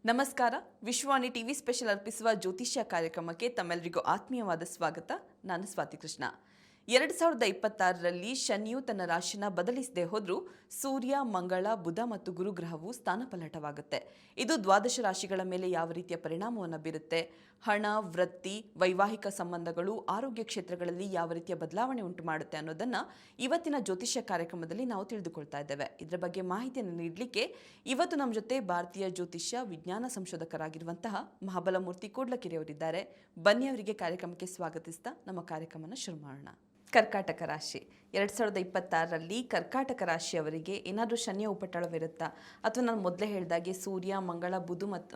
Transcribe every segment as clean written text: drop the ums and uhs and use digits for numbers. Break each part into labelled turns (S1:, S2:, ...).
S1: ನಮಸ್ಕಾರ. Vishwavani TV special ಅರ್ಪಿಸುವ ಜ್ಯೋತಿಷ್ಯ ಕಾರ್ಯಕ್ರಮಕ್ಕೆ ತಮ್ಮೆಲ್ಲರಿಗೂ ಆತ್ಮೀಯವಾದ ಸ್ವಾಗತ. ನಾನು ಸ್ವಾತಿ ಕೃಷ್ಣ. 2026ರಲ್ಲಿ ಶನಿಯು ತನ್ನ ರಾಶಿನ ಬದಲಿಸದೆ ಹೋದ್ರೂ ಸೂರ್ಯ, ಮಂಗಳ, ಬುಧ ಮತ್ತು ಗುರು ಗ್ರಹವು ಸ್ಥಾನಪಲ್ಲಟವಾಗುತ್ತೆ. ಇದು ದ್ವಾದಶ ರಾಶಿಗಳ ಮೇಲೆ ಯಾವ ರೀತಿಯ ಪರಿಣಾಮವನ್ನು ಬೀರುತ್ತೆ, ಹಣ, ವೃತ್ತಿ, ವೈವಾಹಿಕ ಸಂಬಂಧಗಳು, ಆರೋಗ್ಯ ಕ್ಷೇತ್ರಗಳಲ್ಲಿ ಯಾವ ರೀತಿಯ ಬದಲಾವಣೆ ಉಂಟು ಮಾಡುತ್ತೆ ಅನ್ನೋದನ್ನ ಇವತ್ತಿನ ಜ್ಯೋತಿಷ್ಯ ಕಾರ್ಯಕ್ರಮದಲ್ಲಿ ನಾವು ತಿಳಿದುಕೊಳ್ತಾ ಇದ್ದೇವೆ. ಇದರ ಬಗ್ಗೆ ಮಾಹಿತಿಯನ್ನು ನೀಡಲಿಕ್ಕೆ ಇವತ್ತು ನಮ್ಮ ಜೊತೆ ಭಾರತೀಯ ಜ್ಯೋತಿಷ್ಯ ವಿಜ್ಞಾನ ಸಂಶೋಧಕರಾಗಿರುವಂತಹ ಮಹಾಬಲಮೂರ್ತಿ ಕೂಡ್ಲಕೆರೆ ಅವರಿದ್ದಾರೆ. ಬನ್ನಿ, ಅವರಿಗೆ ಕಾರ್ಯಕ್ರಮಕ್ಕೆ ಸ್ವಾಗತಿಸ್ತಾ ನಮ್ಮ ಕಾರ್ಯಕ್ರಮನ ಶುರು ಮಾಡೋಣ. ಕರ್ಕಾಟಕ ರಾಶಿ 2026ರಲ್ಲಿ ಕರ್ಕಾಟಕ ರಾಶಿಯವರಿಗೆ ಏನಾದರೂ ಶನಿಯ ಉಪಟಳವಿರುತ್ತಾ, ಅಥವಾ ನಾನು ಮೊದಲೇ ಹೇಳಿದಾಗೆ ಸೂರ್ಯ, ಮಂಗಳ,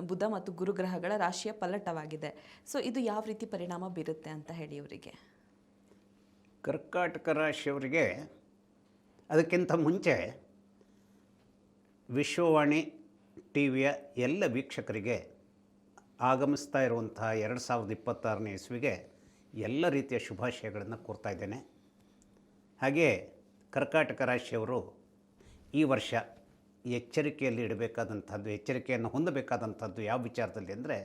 S1: ಬುಧ ಮತ್ತು ಗುರುಗ್ರಹಗಳ ರಾಶಿಯ ಪಲ್ಲಟವಾಗಿದೆ. ಸೊ ಇದು ಯಾವ ರೀತಿ ಪರಿಣಾಮ ಬೀರುತ್ತೆ ಅಂತ ಹೇಳಿ ಇವರಿಗೆ.
S2: ಕರ್ಕಾಟಕ ರಾಶಿಯವರಿಗೆ ಅದಕ್ಕಿಂತ ಮುಂಚೆ ವಿಶ್ವವಾಣಿ ಟಿ ವಿಯ ಎಲ್ಲ ವೀಕ್ಷಕರಿಗೆ ಆಗಮಿಸ್ತಾ ಇರುವಂತಹ 2026ನೇ ಇಸ್ವಿಗೆ ಎಲ್ಲ ರೀತಿಯ ಶುಭಾಶಯಗಳನ್ನು ಕೋರ್ತಾ ಇದ್ದೇನೆ. ಹಾಗೆಯೇ ಕರ್ಕಾಟಕ ರಾಶಿಯವರು ಈ ವರ್ಷ ಎಚ್ಚರಿಕೆಯಲ್ಲಿ ಇಡಬೇಕಾದಂಥದ್ದು, ಎಚ್ಚರಿಕೆಯನ್ನು ಹೊಂದಬೇಕಾದಂಥದ್ದು ಯಾವ ವಿಚಾರದಲ್ಲಿ ಅಂದರೆ,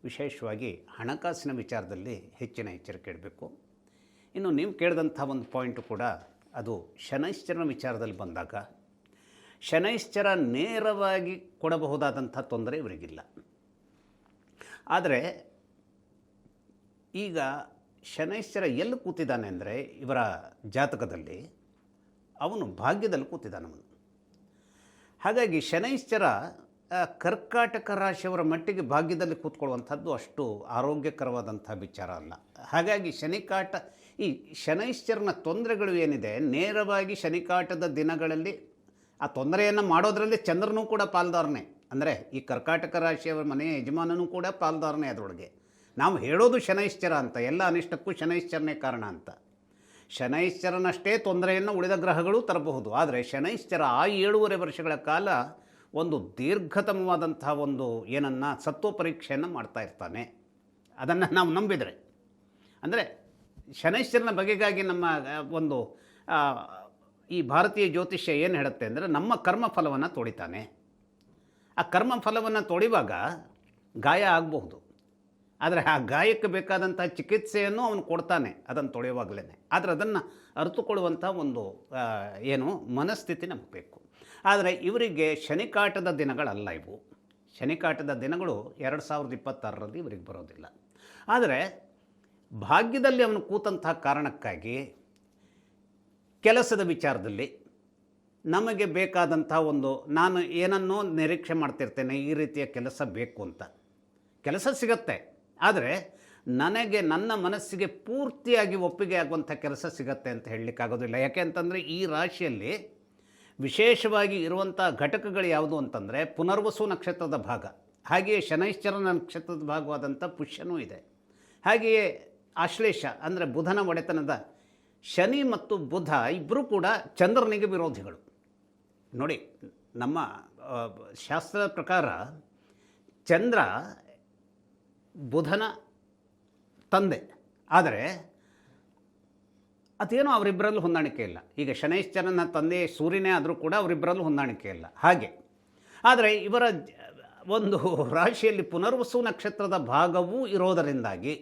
S2: ವಿಶೇಷವಾಗಿ ಹಣಕಾಸಿನ ವಿಚಾರದಲ್ಲಿ ಹೆಚ್ಚಿನ ಎಚ್ಚರಿಕೆ ಇಡಬೇಕು. ಇನ್ನು ನೀವು ಕೇಳಿದಂಥ ಒಂದು ಪಾಯಿಂಟು ಕೂಡ ಅದು ಶನೈಶ್ಚರನ ವಿಚಾರದಲ್ಲಿ ಬಂದಾಗ, ಶನೈಶ್ಚರ ನೇರವಾಗಿ ಕೊಡಬಹುದಾದಂಥ ತೊಂದರೆ ಇವರಿಗಿಲ್ಲ. ಆದರೆ ಈಗ ಶನೈಶ್ಚರ ಎಲ್ಲಿ ಕೂತಿದ್ದಾನೆ ಅಂದರೆ, ಇವರ ಜಾತಕದಲ್ಲಿ ಅವನು ಭಾಗ್ಯದಲ್ಲಿ ಕೂತಿದ್ದಾನೆ ಅವನು. ಹಾಗಾಗಿ ಶನೈಶ್ಚರ ಕರ್ಕಾಟಕ ರಾಶಿಯವರ ಮಟ್ಟಿಗೆ ಭಾಗ್ಯದಲ್ಲಿ ಕೂತ್ಕೊಳ್ಳುವಂಥದ್ದು ಅಷ್ಟು ಆರೋಗ್ಯಕರವಾದಂಥ ವಿಚಾರ ಅಲ್ಲ. ಹಾಗಾಗಿ ಈ ಶನೈಶ್ಚರನ ತೊಂದರೆಗಳು ಏನಿದೆ, ನೇರವಾಗಿ ಶನಿಕಾಟದ ದಿನಗಳಲ್ಲಿ ಆ ತೊಂದರೆಯನ್ನು ಮಾಡೋದರಲ್ಲಿ ಚಂದ್ರನೂ ಕೂಡ ಪಾಲ್ದಾರನೇ. ಅಂದರೆ ಈ ಕರ್ಕಾಟಕ ರಾಶಿಯವರ ಮನೆಯ ಯಜಮಾನನೂ ಕೂಡ ಪಾಲ್ದಾರನೇ. ಅದರೊಳಗೆ ನಾವು ಹೇಳೋದು ಶನೈಶ್ಚರ ಅಂತ, ಎಲ್ಲ ಅನಿಷ್ಟಕ್ಕೂ ಶನೈಶ್ಚರನೇ ಕಾರಣ ಅಂತ. ಶನೈಶ್ಚರನಷ್ಟೇ ತೊಂದರೆಯನ್ನು ಉಳಿದ ಗ್ರಹಗಳು ತರಬಹುದು. ಆದರೆ ಶನೈಶ್ಚರ ಆ 7.5 ವರ್ಷಗಳ ಕಾಲ ಒಂದು ದೀರ್ಘತಮವಾದಂಥ ಒಂದು ಏನನ್ನು ಸತ್ವ ಪರೀಕ್ಷೆಯನ್ನು ಮಾಡ್ತಾ ಇರ್ತಾನೆ. ಅದನ್ನು ನಾವು ನಂಬಿದರೆ, ಅಂದರೆ ಶನೈಶ್ಚರನ ಬಗೆಗಾಗಿ ನಮ್ಮ ಒಂದು ಈ ಭಾರತೀಯ ಜ್ಯೋತಿಷ್ಯ ಏನು ಹೇಳುತ್ತೆ ಅಂದರೆ, ನಮ್ಮ ಕರ್ಮಫಲವನ್ನು ತೋಡಿತಾನೆ. ಆ ಕರ್ಮಫಲವನ್ನು ತೋಡಿವಾಗ ಗಾಯ ಆಗಬಹುದು, ಆದರೆ ಆ ಗಾಯಕ್ಕೆ ಬೇಕಾದಂಥ ಚಿಕಿತ್ಸೆಯನ್ನು ಅವನು ಕೊಡ್ತಾನೆ ಅದನ್ನು ತೊಳೆಯುವಾಗಲೇ. ಆದರೆ ಅದನ್ನು ಅರಿತುಕೊಳ್ಳುವಂಥ ಒಂದು ಮನಸ್ಥಿತಿ ನಮಗೆ ಬೇಕು. ಆದರೆ ಇವರಿಗೆ ಶನಿಕಾಟದ ದಿನಗಳಲ್ಲ ಇವು. ಶನಿಕಾಟದ ದಿನಗಳು 2026ರಲ್ಲಿ ಇವರಿಗೆ ಬರೋದಿಲ್ಲ. ಆದರೆ ಭಾಗ್ಯದಲ್ಲಿ ಅವನು ಕೂತಂಥ ಕಾರಣಕ್ಕಾಗಿ ಕೆಲಸದ ವಿಚಾರದಲ್ಲಿ ನಮಗೆ ಬೇಕಾದಂಥ ಒಂದು, ನಾನು ಏನನ್ನೋ ನಿರೀಕ್ಷೆ ಮಾಡ್ತಿರ್ತೇನೆ, ಈ ರೀತಿಯ ಕೆಲಸ ಬೇಕು ಅಂತ. ಕೆಲಸ ಸಿಗತ್ತೆ, ಆದರೆ ನನಗೆ ನನ್ನ ಮನಸ್ಸಿಗೆ ಪೂರ್ತಿಯಾಗಿ ಒಪ್ಪಿಗೆ ಆಗುವಂಥ ಕೆಲಸ ಸಿಗತ್ತೆ ಅಂತ ಹೇಳಲಿಕ್ಕಾಗೋದಿಲ್ಲ. ಯಾಕೆ ಅಂತಂದರೆ, ಈ ರಾಶಿಯಲ್ಲಿ ವಿಶೇಷವಾಗಿ ಇರುವಂಥ ಘಟಕಗಳು ಯಾವುದು ಅಂತಂದರೆ, ಪುನರ್ವಸು ನಕ್ಷತ್ರದ ಭಾಗ, ಹಾಗೆಯೇ ಶನೈಶ್ಚರನ ನಕ್ಷತ್ರದ ಭಾಗವಾದಂಥ ಪುಷ್ಯನೂ ಇದೆ. ಹಾಗೆಯೇ ಆಶ್ಲೇಷ ಅಂದರೆ ಬುಧನ ಒಡೆತನದ ಶನಿ ಮತ್ತು ಬುಧ ಇಬ್ಬರೂ ಕೂಡ ಚಂದ್ರನಿಗೆ ವಿರೋಧಿಗಳು. ನೋಡಿ, ನಮ್ಮ ಶಾಸ್ತ್ರದ ಪ್ರಕಾರ ಚಂದ್ರ ಬುಧನ ತಂದೆ, ಆದರೆ ಅದೇನೋ ಅವರಿಬ್ಬರಲ್ಲೂ ಹೊಂದಾಣಿಕೆ ಇಲ್ಲ. ಈಗ ಶನೈಶ್ಚರನ ತಂದೆ ಸೂರ್ಯನೇ ಆದರೂ ಕೂಡ ಅವರಿಬ್ಬರಲ್ಲೂ ಹೊಂದಾಣಿಕೆ ಇಲ್ಲ. ಹಾಗೆ ಆದರೆ ಇವರ ಒಂದು ರಾಶಿಯಲ್ಲಿ ಪುನರ್ವಸು ನಕ್ಷತ್ರದ ಭಾಗವೂ ಇರೋದರಿಂದಾಗಿ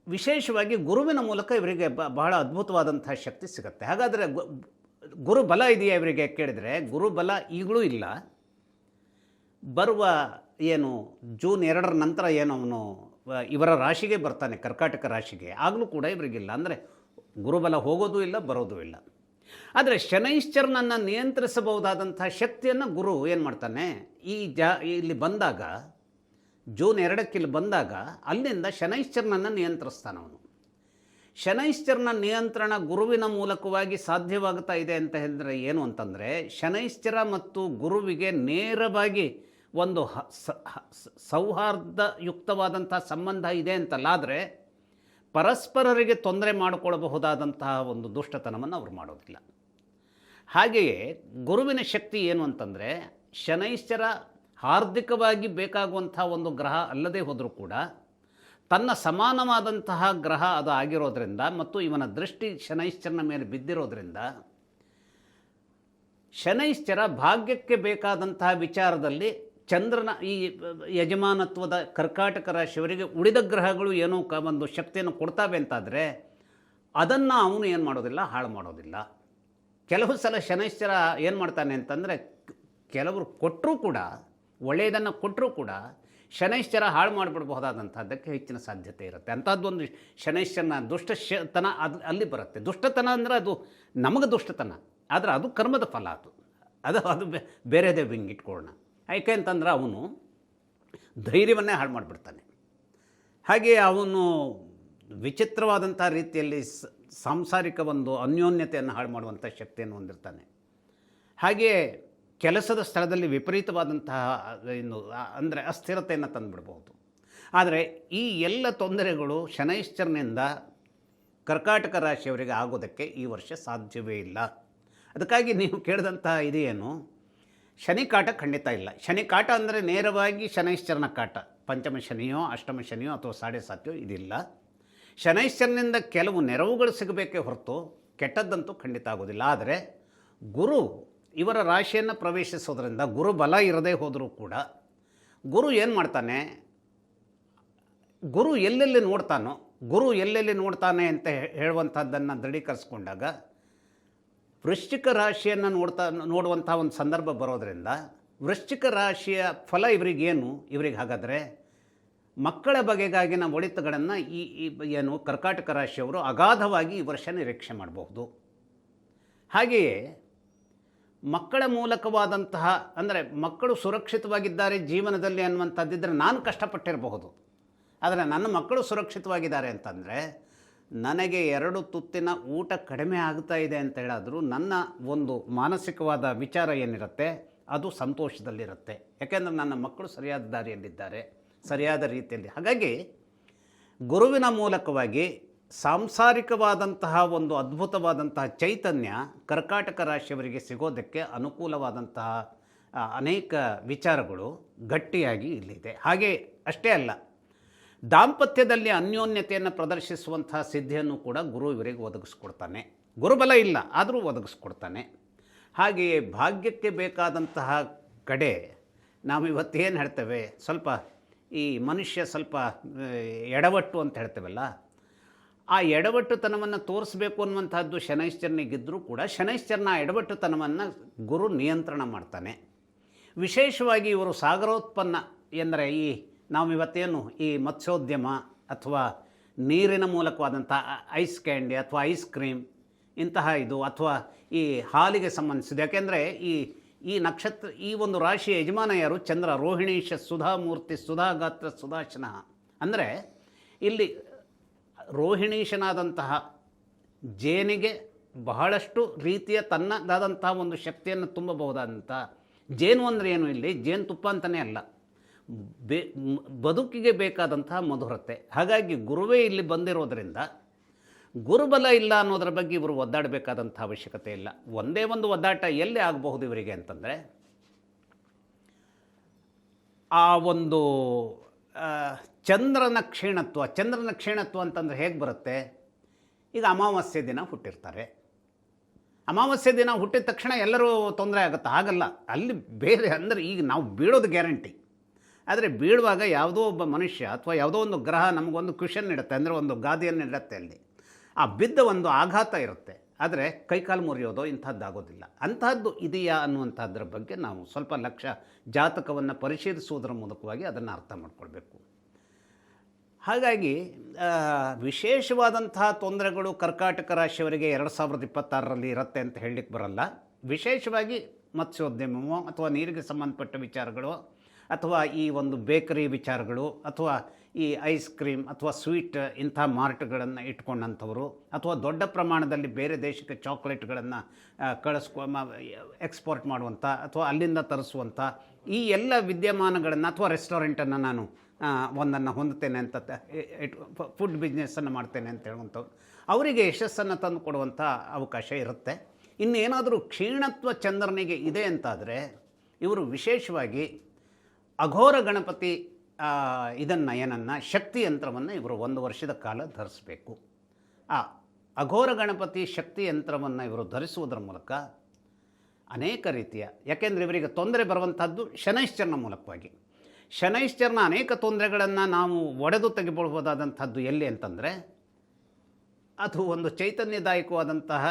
S2: ವಿಶೇಷವಾಗಿ ಗುರುವಿನ ಮೂಲಕ ಇವರಿಗೆ ಬಹಳ ಅದ್ಭುತವಾದಂಥ ಶಕ್ತಿ ಸಿಗುತ್ತೆ. ಹಾಗಾದರೆ ಗುರುಬಲ ಇದೆಯಾ ಇವರಿಗೆ ಕೇಳಿದರೆ, ಗುರುಬಲ ಈಗಲೂ ಇಲ್ಲ. ಬರುವ ಜೂನ್ 2ರ ನಂತರ ಅವನು ಇವರ ರಾಶಿಗೆ ಬರ್ತಾನೆ, ಕರ್ಕಾಟಕ ರಾಶಿಗೆ, ಆಗಲೂ ಕೂಡ ಇವರಿಗಿಲ್ಲ. ಅಂದರೆ ಗುರುಬಲ ಹೋಗೋದೂ ಇಲ್ಲ, ಬರೋದೂ ಇಲ್ಲ. ಆದರೆ ಶನೈಶ್ಚರನನ್ನು ನಿಯಂತ್ರಿಸಬಹುದಾದಂಥ ಶಕ್ತಿಯನ್ನು ಗುರು ಏನು ಮಾಡ್ತಾನೆ, ಇಲ್ಲಿ ಬಂದಾಗ, ಜೂನ್ 2ಕ್ಕೆ ಇಲ್ಲಿ ಬಂದಾಗ ಅಲ್ಲಿಂದ ಶನೈಶ್ಚರನನ್ನು ನಿಯಂತ್ರಿಸ್ತಾನವನು. ಶನೈಶ್ಚರನ ನಿಯಂತ್ರಣ ಗುರುವಿನ ಮೂಲಕವಾಗಿ ಸಾಧ್ಯವಾಗ್ತಾ ಇದೆ ಅಂತ ಹೇಳಿದ್ರೆ ಏನು ಅಂತಂದರೆ, ಶನೈಶ್ಚರ ಮತ್ತು ಗುರುವಿಗೆ ನೇರವಾಗಿ ಒಂದು ಸೌಹಾರ್ದಯುಕ್ತವಾದಂಥ ಸಂಬಂಧ ಇದೆ ಅಂತಲ್ಲ, ಆದರೆ ಪರಸ್ಪರರಿಗೆ ತೊಂದರೆ ಮಾಡಿಕೊಳ್ಳಬಹುದಾದಂತಹ ಒಂದು ದುಷ್ಟತನವನ್ನು ಅವರು ಮಾಡೋದಿಲ್ಲ. ಹಾಗೆಯೇ ಗುರುವಿನ ಶಕ್ತಿ ಏನು ಅಂತಂದರೆ, ಶನೈಶ್ಚರ ಹಾರ್ದಿಕವಾಗಿ ಬೇಕಾಗುವಂಥ ಒಂದು ಗ್ರಹ ಅಲ್ಲದೆ ಹೋದರೂ ಕೂಡ ತನ್ನ ಸಮಾನವಾದಂತಹ ಗ್ರಹ ಅದು ಆಗಿರೋದ್ರಿಂದ ಮತ್ತು ಇವನ ದೃಷ್ಟಿ ಶನೈಶ್ಚರನ ಮೇಲೆ ಬಿದ್ದಿರೋದ್ರಿಂದ ಶನೈಶ್ಚರ ಭಾಗ್ಯಕ್ಕೆ ಬೇಕಾದಂತಹ ವಿಚಾರದಲ್ಲಿ ಚಂದ್ರನ ಈ ಯಜಮಾನತ್ವದ ಕರ್ಕಾಟಕ ರಾಶಿಯವರಿಗೆ ಉಳಿದ ಗ್ರಹಗಳು ಏನೋ ಒಂದು ಶಕ್ತಿಯನ್ನು ಕೊಡ್ತಾವೆ ಅಂತಾದರೆ ಅದನ್ನು ಅವನು ಏನು ಮಾಡೋದಿಲ್ಲ, ಹಾಳು ಮಾಡೋದಿಲ್ಲ. ಕೆಲವು ಸಲ ಶನೈಶ್ಚರ ಏನು ಮಾಡ್ತಾನೆ ಅಂತಂದರೆ, ಕೆಲವರು ಕೊಟ್ಟರೂ ಕೂಡ, ಒಳ್ಳೆಯದನ್ನು ಕೊಟ್ಟರೂ ಕೂಡ ಶನೈಶ್ಚರ ಹಾಳು ಮಾಡಿಬಿಡ್ಬಹುದಾದಂಥದ್ದಕ್ಕೆ ಹೆಚ್ಚಿನ ಸಾಧ್ಯತೆ ಇರುತ್ತೆ. ಅಂಥದ್ದೊಂದು ಶನೈಶ್ಚರನ ದುಷ್ಟತನ ಅಲ್ಲಿ ಬರುತ್ತೆ. ದುಷ್ಟತನ ಅಂದರೆ ಅದು ನಮಗೆ ದುಷ್ಟತನ, ಆದರೆ ಅದು ಕರ್ಮದ ಫಲ. ಅದು ಬೇರೆದೇ ಇಟ್ಕೊಳ್ಳೋಣ. ಯಾಕೆ ಅಂತಂದ್ರೆ ಅವನು ಧೈರ್ಯವನ್ನೇ ಹಾಳು ಮಾಡಿಬಿಡ್ತಾನೆ. ಹಾಗೆ ಅವನು ವಿಚಿತ್ರವಾದಂಥ ರೀತಿಯಲ್ಲಿ ಸಾಂಸಾರಿಕ ಒಂದು ಅನ್ಯೋನ್ಯತೆಯನ್ನು ಹಾಳು ಮಾಡುವಂಥ ಶಕ್ತಿಯನ್ನು ಹೊಂದಿರ್ತಾನೆ. ಹಾಗೆಯೇ ಕೆಲಸದ ಸ್ಥಳದಲ್ಲಿ ವಿಪರೀತವಾದಂತಹ ಅಂದರೆ ಅಸ್ಥಿರತೆಯನ್ನು ತಂದುಬಿಡ್ಬೋದು. ಆದರೆ ಈ ಎಲ್ಲ ತೊಂದರೆಗಳು ಶನೈಶ್ಚರನಿಂದ ಕರ್ಕಾಟಕ ರಾಶಿಯವರಿಗೆ ಆಗೋದಕ್ಕೆ ಈ ವರ್ಷ ಸಾಧ್ಯವೇ ಇಲ್ಲ. ಅದಕ್ಕಾಗಿ ನೀವು ಕೇಳಿದಂಥ ಇದೇನು, ಶನಿ ಕಾಟ ಖಂಡಿತ ಇಲ್ಲ. ಶನಿ ಕಾಟ ಅಂದರೆ ನೇರವಾಗಿ ಶನೈಶ್ಚರನ ಕಾಟ, ಪಂಚಮ ಶನಿಯೋ ಅಷ್ಟಮ ಶನಿಯೋ ಅಥವಾ 7.5 ಇದಿಲ್ಲ. ಶನೈಶ್ಚರನಿಂದ ಕೆಲವು ನೆರವುಗಳು ಸಿಗಬೇಕೇ ಹೊರತು ಕೆಟ್ಟದ್ದಂತೂ ಖಂಡಿತ ಆಗೋದಿಲ್ಲ. ಆದರೆ ಗುರು ಇವರ ರಾಶಿಯನ್ನು ಪ್ರವೇಶಿಸೋದ್ರಿಂದ ಗುರು ಬಲ ಇರದೇ ಹೋದರೂ ಕೂಡ ಗುರು ಏನು ಮಾಡ್ತಾನೆ, ಗುರು ಎಲ್ಲೆಲ್ಲಿ ನೋಡ್ತಾನೆ ಅಂತ ಹೇಳುವಂಥದ್ದನ್ನು ದೃಢೀಕರಿಸ್ಕೊಂಡಾಗ ವೃಶ್ಚಿಕ ರಾಶಿಯನ್ನು ನೋಡುವಂಥ ಒಂದು ಸಂದರ್ಭ ಬರೋದರಿಂದ ವೃಶ್ಚಿಕ ರಾಶಿಯ ಫಲ ಇವರಿಗೆ ಹಾಗಾದರೆ ಮಕ್ಕಳ ಬಗೆಗಾಗಿನ ಒಳಿತುಗಳನ್ನು ಏನು ಕರ್ಕಾಟಕ ರಾಶಿಯವರು ಅಗಾಧವಾಗಿ ಈ ವರ್ಷ ನಿರೀಕ್ಷೆ ಮಾಡಬಹುದು. ಹಾಗೆಯೇ ಮಕ್ಕಳ ಮೂಲಕವಾದಂತಹ, ಅಂದರೆ ಮಕ್ಕಳು ಸುರಕ್ಷಿತವಾಗಿದ್ದಾರೆ ಜೀವನದಲ್ಲಿ ಅನ್ನುವಂಥದ್ದಿದ್ದರೆ ನಾನು ಕಷ್ಟಪಟ್ಟಿರಬಹುದು, ಆದರೆ ನನ್ನ ಮಕ್ಕಳು ಸುರಕ್ಷಿತವಾಗಿದ್ದಾರೆ ಅಂತಂದರೆ ನನಗೆ 2 ತುತ್ತಿನ ಊಟ ಕಡಿಮೆ ಆಗ್ತಾ ಇದೆ ಅಂತ ಹೇಳಾದರೂ ನನ್ನ ಒಂದು ಮಾನಸಿಕವಾದ ವಿಚಾರ ಏನಿರುತ್ತೆ ಅದು ಸಂತೋಷದಲ್ಲಿರುತ್ತೆ. ಯಾಕೆಂದರೆ ನನ್ನ ಮಕ್ಕಳು ಸರಿಯಾದ ದಾರಿಯಲ್ಲಿದ್ದಾರೆ, ಸರಿಯಾದ ರೀತಿಯಲ್ಲಿ. ಹಾಗಾಗಿ ಗುರುವಿನ ಮೂಲಕವಾಗಿ ಸಾಂಸಾರಿಕವಾದಂತಹ ಒಂದು ಅದ್ಭುತವಾದಂತಹ ಚೈತನ್ಯ ಕರ್ಕಾಟಕ ರಾಶಿಯವರಿಗೆ ಸಿಗೋದಕ್ಕೆ ಅನುಕೂಲವಾದಂತಹ ಅನೇಕ ವಿಚಾರಗಳು ಗಟ್ಟಿಯಾಗಿ ಇಲ್ಲಿದೆ. ಹಾಗೆ ಅಷ್ಟೇ ಅಲ್ಲ, ದಾಂಪತ್ಯದಲ್ಲಿ ಅನ್ಯೋನ್ಯತೆಯನ್ನು ಪ್ರದರ್ಶಿಸುವಂತಹ ಸಿದ್ಧಿಯನ್ನು ಕೂಡ ಗುರು ಇವರಿಗೆ ಒದಗಿಸ್ಕೊಡ್ತಾನೆ. ಗುರುಬಲ ಇಲ್ಲ ಆದರೂ ಒದಗಿಸ್ಕೊಡ್ತಾನೆ. ಹಾಗೆಯೇ ಭಾಗ್ಯಕ್ಕೆ ಬೇಕಾದಂತಹ ಕಡೆ ನಾವು ಇವತ್ತೇನು ಹೇಳ್ತೇವೆ, ಸ್ವಲ್ಪ ಈ ಮನುಷ್ಯ ಸ್ವಲ್ಪ ಎಡವಟ್ಟು ಅಂತ ಹೇಳ್ತೇವಲ್ಲ, ಆ ಎಡವಟ್ಟುತನವನ್ನು ತೋರಿಸ್ಬೇಕು ಅನ್ನುವಂಥದ್ದು ಶನೈಶ್ಚರನಿಗಿದ್ದರೂ ಕೂಡ ಶನೈಶ್ಚರನ ಎಡವಟ್ಟುತನವನ್ನು ಗುರು ನಿಯಂತ್ರಣ ಮಾಡ್ತಾನೆ. ವಿಶೇಷವಾಗಿ ಇವರು ಸಾಗರೋತ್ಪನ್ನ ಎಂದರೆ ನಾವು ಇವತ್ತೇನು ಈ ಮತ್ಸ್ಯೋದ್ಯಮ ಅಥವಾ ನೀರಿನ ಮೂಲಕವಾದಂಥ ಐಸ್ ಕ್ಯಾಂಡಿ ಅಥವಾ ಐಸ್ ಕ್ರೀಮ್ ಇಂತಹ ಇದು, ಅಥವಾ ಈ ಹಾಲಿಗೆ ಸಂಬಂಧಿಸಿದ, ಯಾಕೆಂದರೆ ಈ ನಕ್ಷತ್ರ ಈ ಒಂದು ರಾಶಿಯ ಯಜಮಾನ ಯಾರು, ಚಂದ್ರ. ರೋಹಿಣೀಶ ಸುಧಾಮೂರ್ತಿ ಸುಧಾಗಾತ್ರ ಸುಧಾಶನ. ಅಂದರೆ ಇಲ್ಲಿ ರೋಹಿಣೀಶನಾದಂತಹ ಜೇನಿಗೆ ಬಹಳಷ್ಟು ರೀತಿಯ ತನ್ನದಾದಂಥ ಒಂದು ಶಕ್ತಿಯನ್ನು ತುಂಬಬಹುದಾದಂಥ ಜೇನು ಅಂದರೆ ಏನು, ಇಲ್ಲಿ ಜೇನುತುಪ್ಪ ಅಂತಲೇ ಅಲ್ಲ, ಬದುಕಿಗೆ ಬೇಕಾದಂತಹ ಮಧುರತೆ. ಹಾಗಾಗಿ ಗುರುವೇ ಇಲ್ಲಿ ಬಂದಿರೋದರಿಂದ ಗುರುಬಲ ಇಲ್ಲ ಅನ್ನೋದ್ರ ಬಗ್ಗೆ ಇವರು ಒದ್ದಾಡಬೇಕಾದಂಥ ಅವಶ್ಯಕತೆ ಇಲ್ಲ. ಒಂದೇ ಒಂದು ಒದ್ದಾಟ ಎಲ್ಲಿ ಆಗಬಹುದು ಇವರಿಗೆ ಅಂತಂದರೆ, ಆ ಒಂದು ಚಂದ್ರನ ಕ್ಷೀಣತ್ವ ಅಂತಂದರೆ ಹೇಗೆ ಬರುತ್ತೆ, ಈಗ ಅಮಾವಾಸ್ಯೆ ದಿನ ಹುಟ್ಟಿರ್ತಾರೆ. ಅಮಾವಾಸ್ಯೆ ದಿನ ಹುಟ್ಟಿದ ತಕ್ಷಣ ಎಲ್ಲರೂ ತೊಂದರೆ ಆಗುತ್ತೆ, ಹಾಗಲ್ಲ. ಅಲ್ಲಿ ಬೇರೆ, ಅಂದರೆ ಈಗ ನಾವು ಬೀಳೋದು ಗ್ಯಾರಂಟಿ. ಆದರೆ ಬೀಳುವಾಗ ಯಾವುದೋ ಒಬ್ಬ ಮನುಷ್ಯ ಅಥವಾ ಯಾವುದೋ ಒಂದು ಗ್ರಹ ನಮಗೊಂದು ಕ್ವಿಷನ್ ಇಡುತ್ತೆ, ಅಂದರೆ ಒಂದು ಗಾದೆಯನ್ನು ಇಡುತ್ತೆ. ಅಲ್ಲಿ ಆ ಬಿದ್ದ ಒಂದು ಆಘಾತ ಇರುತ್ತೆ, ಆದರೆ ಕೈಕಾಲು ಮುರಿಯೋದು ಇಂಥದ್ದಾಗೋದಿಲ್ಲ. ಅಂಥದ್ದು ಇದೆಯಾ ಅನ್ನುವಂಥದ್ರ ಬಗ್ಗೆ ನಾವು ಸ್ವಲ್ಪ ಜಾತಕವನ್ನು ಪರಿಶೀಲಿಸುವುದರ ಮೂಲಕವಾಗಿ ಅದನ್ನು ಅರ್ಥ ಮಾಡ್ಕೊಳ್ಬೇಕು. ಹಾಗಾಗಿ ವಿಶೇಷವಾದಂತಹ ತೊಂದರೆಗಳು ಕರ್ಕಾಟಕ ರಾಶಿಯವರಿಗೆ 2026ರಲ್ಲಿ ಇರುತ್ತೆ ಅಂತ ಹೇಳಲಿಕ್ಕೆ ಬರಲ್ಲ. ವಿಶೇಷವಾಗಿ ಮತ್ಸ್ಯೋದ್ಯಮವೋ ಅಥವಾ ನೀರಿಗೆ ಸಂಬಂಧಪಟ್ಟ ವಿಚಾರಗಳು ಅಥವಾ ಈ ಒಂದು ಬೇಕರಿ ವಿಚಾರಗಳು ಅಥವಾ ಈ ಐಸ್ ಕ್ರೀಮ್ ಅಥವಾ ಸ್ವೀಟ್ ಇಂಥ ಮಾರ್ಟ್ಗಳನ್ನು ಇಟ್ಕೊಂಡಂಥವರು ಅಥವಾ ದೊಡ್ಡ ಪ್ರಮಾಣದಲ್ಲಿ ಬೇರೆ ದೇಶಕ್ಕೆ ಚಾಕ್ಲೇಟ್ಗಳನ್ನು ಎಕ್ಸ್ಪೋರ್ಟ್ ಮಾಡುವಂಥ ಅಥವಾ ಅಲ್ಲಿಂದ ತರಿಸುವಂಥ ಈ ಎಲ್ಲ ವಿದ್ಯಮಾನಗಳನ್ನು, ಅಥವಾ ರೆಸ್ಟೋರೆಂಟನ್ನು ನಾನು ಒಂದನ್ನು ಹೊಂದುತ್ತೇನೆ ಅಂತ ಫುಡ್ ಬಿಸ್ನೆಸ್ಸನ್ನು ಮಾಡ್ತೇನೆ ಅಂತ ಹೇಳುವಂಥವ್ರು, ಅವರಿಗೆ ಯಶಸ್ಸನ್ನು ತಂದು ಕೊಡುವಂಥ ಅವಕಾಶ ಇರುತ್ತೆ. ಇನ್ನೇನಾದರೂ ಕ್ಷೀಣತ್ವ ಚಂದ್ರನಿಗೆ ಇದೆ ಅಂತಾದರೆ ಇವರು ವಿಶೇಷವಾಗಿ ಅಘೋರ ಗಣಪತಿ ಇದನ್ನು ಏನನ್ನು ಶಕ್ತಿ ಯಂತ್ರವನ್ನು ಇವರು 1 ವರ್ಷದ ಕಾಲ ಧರಿಸಬೇಕು. ಆ ಅಘೋರ ಗಣಪತಿ ಶಕ್ತಿ ಯಂತ್ರವನ್ನು ಇವರು ಧರಿಸುವುದರ ಮೂಲಕ ಅನೇಕ ರೀತಿಯ, ಯಾಕೆಂದರೆ ಇವರಿಗೆ ತೊಂದರೆ ಬರುವಂಥದ್ದು ಶನೈಶ್ಚರನ ಮೂಲಕವಾಗಿ. ಶನೈಶ್ಚರನ ಅನೇಕ ತೊಂದರೆಗಳನ್ನು ನಾವು ಒಡೆದು ತೆಗಿಬಹುದಾದಂಥದ್ದು ಎಲ್ಲಿ ಅಂತಂದರೆ ಅದು ಒಂದು ಚೈತನ್ಯದಾಯಕವಾದಂತಹ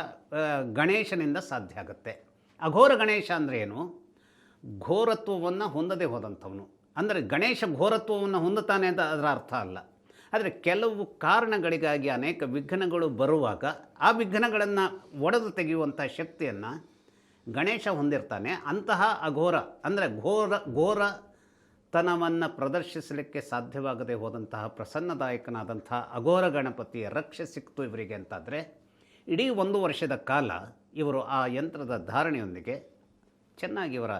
S2: ಗಣೇಶನಿಂದ ಸಾಧ್ಯ ಆಗುತ್ತೆ. ಅಘೋರ ಗಣೇಶ ಅಂದರೆ ಏನು? ಘೋರತ್ವವನ್ನು ಹೊಂದದೇ ಹೋದಂಥವನು. ಅಂದರೆ ಗಣೇಶ ಘೋರತ್ವವನ್ನು ಹೊಂದುತ್ತಾನೆ ಅಂತ ಅದರ ಅರ್ಥ ಅಲ್ಲ. ಆದರೆ ಕೆಲವು ಕಾರಣಗಳಿಗಾಗಿ ಅನೇಕ ವಿಘ್ನಗಳು ಬರುವಾಗ ಆ ವಿಘ್ನಗಳನ್ನು ಒಡೆದು ತೆಗೆಯುವಂಥ ಶಕ್ತಿಯನ್ನು ಗಣೇಶ ಹೊಂದಿರ್ತಾನೆ. ಅಂತಹ ಅಘೋರ ಅಂದರೆ ಘೋರತನವನ್ನು ಪ್ರದರ್ಶಿಸಲಿಕ್ಕೆ ಸಾಧ್ಯವಾಗದೆ ಹೋದಂತಹ ಪ್ರಸನ್ನದಾಯಕನಾದಂಥ ಅಘೋರ ಗಣಪತಿಯ ರಕ್ಷೆ ಸಿಕ್ತು ಇವರಿಗೆ ಅಂತಾದರೆ ಇಡೀ 1 ವರ್ಷದ ಕಾಲ ಇವರು ಆ ಯಂತ್ರದ ಧಾರಣೆಯೊಂದಿಗೆ ಚೆನ್ನಾಗಿ ಇವರ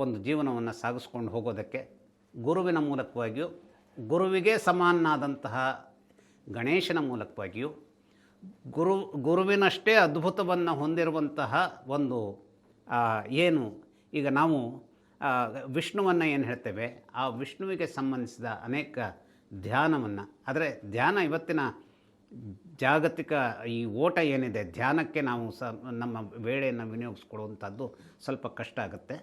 S2: ಒಂದು ಜೀವನವನ್ನು ಸಾಗಿಸ್ಕೊಂಡು ಹೋಗೋದಕ್ಕೆ ಗುರುವಿನ ಮೂಲಕವಾಗಿಯೂ, ಗುರುವಿಗೆ ಸಮಾನನಾದಂತಹ ಗಣೇಶನ ಮೂಲಕವಾಗಿಯೂ, ಗುರುವಿನಷ್ಟೇ ಅದ್ಭುತವನ್ನು ಹೊಂದಿರುವಂತಹ ಒಂದು ಏನು ಈಗ ನಾವು ವಿಷ್ಣುವನ್ನು ಏನು ಹೇಳ್ತೇವೆ, ಆ ವಿಷ್ಣುವಿಗೆ ಸಂಬಂಧಿಸಿದ ಅನೇಕ ಧ್ಯಾನವನ್ನು, ಆದರೆ ಧ್ಯಾನ ಇವತ್ತಿನ ಜಾಗತಿಕ ಈ ಓಟ ಏನಿದೆ, ಧ್ಯಾನಕ್ಕೆ ನಾವು ನಮ್ಮ ವೇಳೆಯನ್ನು ವಿನಿಯೋಗಿಸ್ಕೊಳ್ಳುವಂಥದ್ದು ಸ್ವಲ್ಪ ಕಷ್ಟ ಆಗುತ್ತೆ.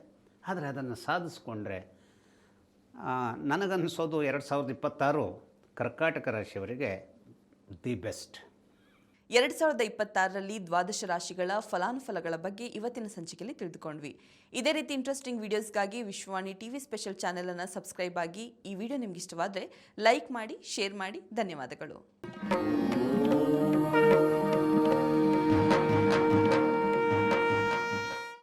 S2: ಆದರೆ ಅದನ್ನು ಸಾಧಿಸ್ಕೊಂಡ್ರೆ ನನಗನ್ನಿಸೋದು 2026 ಕರ್ಕಾಟಕ ರಾಶಿಯವರಿಗೆ ದಿ ಬೆಸ್ಟ್.
S1: 2026ರಲ್ಲಿ ದ್ವಾದಶ ರಾಶಿಗಳ ಫಲಾನುಫಲಗಳ ಬಗ್ಗೆ ಇವತ್ತಿನ ಸಂಚಿಕೆಯಲ್ಲಿ ತಿಳಿದುಕೊಂಡ್ವಿ. ಇದೇ ರೀತಿ ಇಂಟ್ರೆಸ್ಟಿಂಗ್ ವಿಡಿಯೋಸ್ಗಾಗಿ ವಿಶ್ವವಾಣಿ ಟಿವಿ ಸ್ಪೆಷಲ್ ಚಾನೆಲ್ ಅನ್ನು ಸಬ್ಸ್ಕ್ರೈಬ್ ಆಗಿ. ಈ ವಿಡಿಯೋ ನಿಮ್ಗೆ ಇಷ್ಟವಾದರೆ ಲೈಕ್ ಮಾಡಿ, ಶೇರ್ ಮಾಡಿ. ಧನ್ಯವಾದಗಳು.